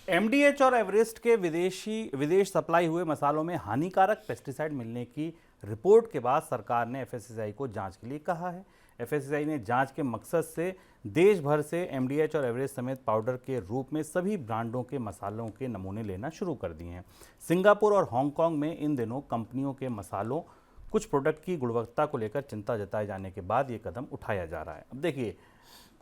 एमडीएच और एवरेस्ट के विदेश सप्लाई हुए मसालों में हानिकारक पेस्टिसाइड मिलने की रिपोर्ट के बाद सरकार ने एफएसएसआई को जांच के लिए कहा है। एफएसएसआई ने जांच के मकसद से देश भर से एमडीएच और एवरेस्ट समेत पाउडर के रूप में सभी ब्रांडों के मसालों के नमूने लेना शुरू कर दिए हैं। सिंगापुर और हांगकांग में इन दिनों कंपनियों के मसालों कुछ प्रोडक्ट की गुणवत्ता को लेकर चिंता जताए जाने के बाद ये कदम उठाया जा रहा है। अब देखिए,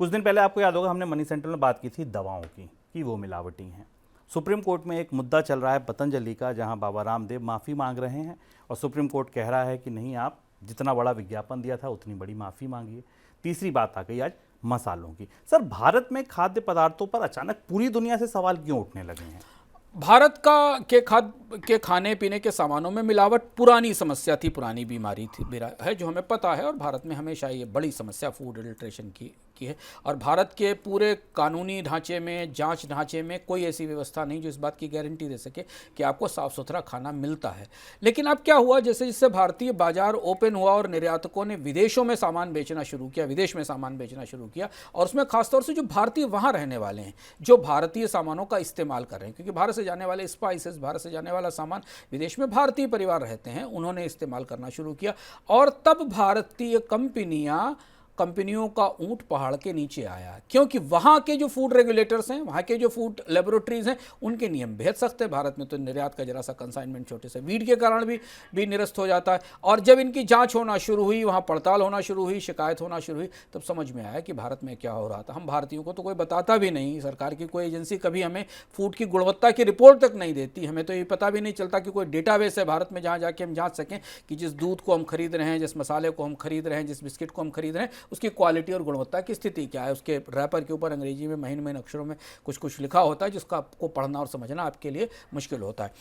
कुछ दिन पहले आपको याद होगा हमने मनी सेंटर में बात की थी दवाओं की कि वो मिलावटी हैं। सुप्रीम कोर्ट में एक मुद्दा चल रहा है पतंजलि का, जहां बाबा रामदेव माफ़ी मांग रहे हैं और सुप्रीम कोर्ट कह रहा है कि नहीं, आप जितना बड़ा विज्ञापन दिया था उतनी बड़ी माफ़ी मांगिए। तीसरी बात आ गई आज मसालों की। सर, भारत में खाद्य पदार्थों पर अचानक पूरी दुनिया से सवाल क्यों उठने लगे हैं? भारत के खाने पीने के सामानों में मिलावट पुरानी समस्या थी, पुरानी बीमारी थी है, जो हमें पता है। और भारत में हमेशा ये बड़ी समस्या फूड एडल्ट्रेशन की है। और भारत के पूरे कानूनी ढांचे में, जांच ढांचे में कोई ऐसी व्यवस्था नहीं जो इस बात की गारंटी दे सके कि आपको साफ़ सुथरा खाना मिलता है। लेकिन अब क्या हुआ, जैसे जैसे भारतीय बाजार ओपन हुआ और निर्यातकों ने विदेशों में सामान बेचना शुरू किया, विदेश में सामान बेचना शुरू किया, और उसमें खासतौर से जो भारतीय वहाँ रहने वाले हैं, जो भारतीय सामानों का इस्तेमाल कर रहे हैं, क्योंकि भारत से जाने वाले स्पाइसेस, भारत से जाने वाला सामान विदेश में भारतीय परिवार रहते हैं, उन्होंने इस्तेमाल करना शुरू किया। और तब भारतीय कंपनियों का ऊंट पहाड़ के नीचे आया, क्योंकि वहाँ के जो फूड रेगुलेटर्स हैं, वहाँ के जो फूड लेबोरेटरीज हैं, उनके नियम बेहद सख्त है। भारत में तो निर्यात का जरा सा कंसाइनमेंट छोटे से वीड के कारण भी निरस्त हो जाता है। और जब इनकी जांच होना शुरू हुई, वहाँ पड़ताल होना शुरू हुई, शिकायत होना शुरू हुई, तब समझ में आया कि भारत में क्या हो रहा था। हम भारतीयों को तो कोई बताता भी नहीं, सरकार की कोई एजेंसी कभी हमें फूड की गुणवत्ता की रिपोर्ट तक नहीं देती। हमें तो ये पता भी नहीं चलता कि कोई डेटाबेस है भारत में जहाँ जाके हम जाँच सकें कि जिस दूध को हम खरीद रहे हैं, जिस मसाले को हम खरीद रहे हैं, जिस बिस्किट को हम खरीद रहे हैं, उसकी क्वालिटी और गुणवत्ता की स्थिति क्या है। उसके रैपर के ऊपर अंग्रेजी में महीन महीन अक्षरों में कुछ कुछ लिखा होता है, जिसका आपको पढ़ना और समझना आपके लिए मुश्किल होता है।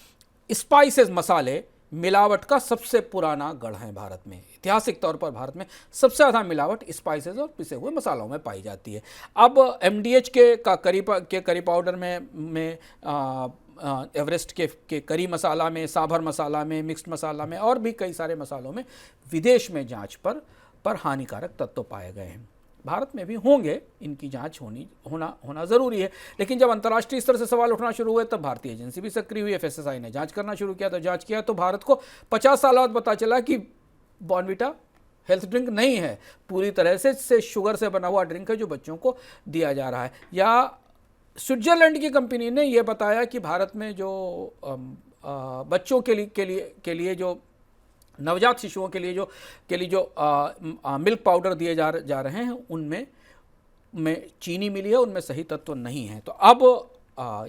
स्पाइसेस, मसाले मिलावट का सबसे पुराना गढ़ है भारत में। ऐतिहासिक तौर पर भारत में सबसे ज़्यादा मिलावट स्पाइसेस और पिसे हुए मसालों में पाई जाती है। अब एमडीएच के करी पाउडर में एवरेस्ट के करी मसाला में, साभर मसाला में, मिक्स्ड मसाला में और भी कई सारे मसालों में विदेश में जांच पर हानिकारक तत्व पाए गए हैं। भारत में भी होंगे, इनकी जांच होना ज़रूरी है। लेकिन जब अंतर्राष्ट्रीय स्तर से सवाल उठना शुरू हुए, तब भारतीय एजेंसी भी सक्रिय हुई। एफएसएसआई ने जांच करना शुरू किया, तो जांच किया तो भारत को 50 साल बाद पता चला कि बॉर्नविटा हेल्थ ड्रिंक नहीं है, पूरी तरह से शुगर से बना हुआ ड्रिंक है जो बच्चों को दिया जा रहा है। या स्विट्जरलैंड की कंपनी ने यह बताया कि भारत में जो बच्चों के लिए जो नवजात शिशुओं के लिए जो मिल्क पाउडर दिए जा रहे हैं, उनमें चीनी मिली है, उनमें सही तत्व नहीं है। तो अब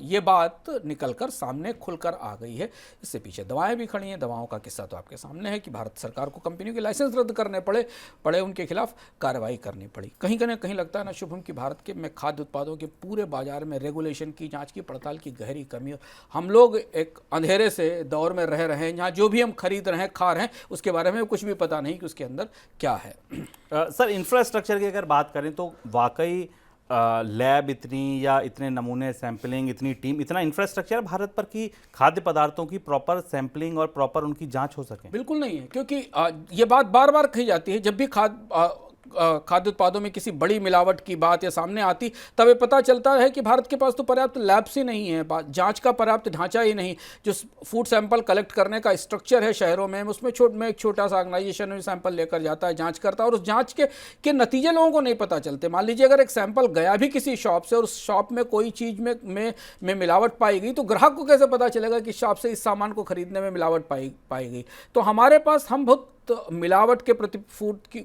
ये बात निकलकर सामने खुलकर आ गई है। इससे पीछे दवाएं भी खड़ी हैं। दवाओं का किस्सा तो आपके सामने है कि भारत सरकार को कंपनियों के लाइसेंस रद्द करने पड़े, उनके खिलाफ कार्रवाई करनी पड़ी। कहीं लगता है ना शुभम कि भारत के में खाद्य उत्पादों के पूरे बाजार में रेगुलेशन की, जांच की, पड़ताल की गहरी कमी है। हम लोग एक अंधेरे से दौर में रह रहे हैं, जहाँ जो भी हम खरीद रहे हैं, खा रहे हैं, उसके बारे में कुछ भी पता नहीं कि उसके अंदर क्या है। सर, इंफ्रास्ट्रक्चर की अगर बात करें तो वाकई लैब इतनी, या इतने नमूने सैंपलिंग, इतनी टीम, इतना इंफ्रास्ट्रक्चर भारत पर कि खाद्य पदार्थों की प्रॉपर सैंपलिंग और प्रॉपर उनकी जांच हो सके? बिल्कुल नहीं है, क्योंकि ये बात बार बार कही जाती है। जब भी खाद्य उत्पादों में किसी बड़ी मिलावट की बात या सामने आती, तब ये पता चलता है कि भारत के पास तो पर्याप्त लैब्स ही नहीं है, जांच का पर्याप्त ढांचा ही नहीं। जो फूड सैंपल कलेक्ट करने का स्ट्रक्चर है शहरों में, उसमें एक छोटा सा ऑर्गेनाइजेशन सैंपल लेकर जाता है, जांच करता है, और उस जांच के नतीजे लोगों को नहीं पता चलते। मान लीजिए अगर एक सैंपल गया भी किसी शॉप से और उस शॉप में कोई चीज़ में मिलावट पाई गई, तो ग्राहक को कैसे पता चलेगा कि शॉप से इस सामान को खरीदने में मिलावट पाई गई? तो हमारे पास हम बहुत मिलावट के प्रति, फूड की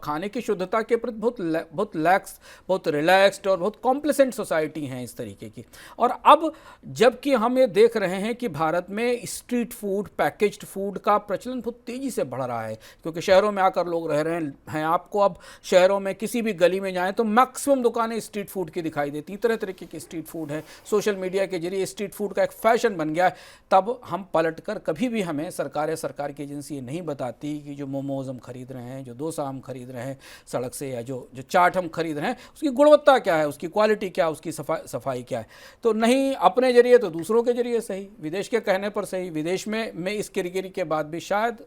खाने की शुद्धता के प्रति बहुत लैक्स, बहुत रिलैक्स्ड और बहुत कॉम्प्लेसेंट सोसाइटी हैं इस तरीके की। और अब जबकि हम ये देख रहे हैं कि भारत में स्ट्रीट फूड, पैकेज्ड फूड का प्रचलन बहुत तेज़ी से बढ़ रहा है, क्योंकि शहरों में आकर लोग रह रहे हैं। आपको अब शहरों में किसी भी गली में जाएं तो मैक्सिमम दुकानें स्ट्रीट फूड की दिखाई देती, तरह तरीके की स्ट्रीट फूड है। सोशल मीडिया के जरिए स्ट्रीट फूड का एक फैशन बन गया है। तब हम पलट कर कभी भी हमें सरकार की एजेंसी ये नहीं बताती कि जो मोमोज हम खरीद रहे हैं, जो डोसा हम खरीद रहे हैं सड़क से, या जो चाट हम खरीद रहे हैं, उसकी गुणवत्ता क्या है, उसकी क्वालिटी क्या है, उसकी सफाई क्या है। तो नहीं अपने जरिए तो दूसरों के जरिए सही, विदेश के कहने पर सही। विदेश में इस किरकिरी के बाद भी शायद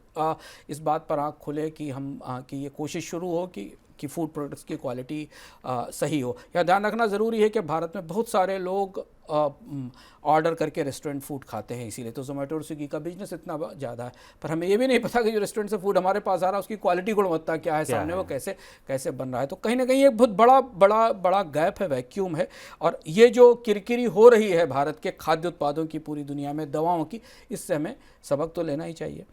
इस बात पर आँख खुले कि ये कोशिश शुरू हो कि कि फूड प्रोडक्ट्स की क्वालिटी सही हो। यह ध्यान रखना ज़रूरी है कि भारत में बहुत सारे लोग ऑर्डर करके रेस्टोरेंट फूड खाते हैं, इसीलिए तो जोमेटो और स्विगी का बिजनेस इतना ज़्यादा है। पर हमें ये भी नहीं पता कि जो रेस्टोरेंट से फूड हमारे पास आ रहा है उसकी क्वालिटी गुणवत्ता क्या है, सामने वो कैसे कैसे बन रहा है। तो कहीं ना कहीं एक बहुत बड़ा बड़ा बड़ा गैप है, वैक्यूम है। और ये जो किरकिरी हो रही है भारत के खाद्य उत्पादों की पूरी दुनिया में, दवाओं की, इससे हमें सबक तो लेना ही चाहिए।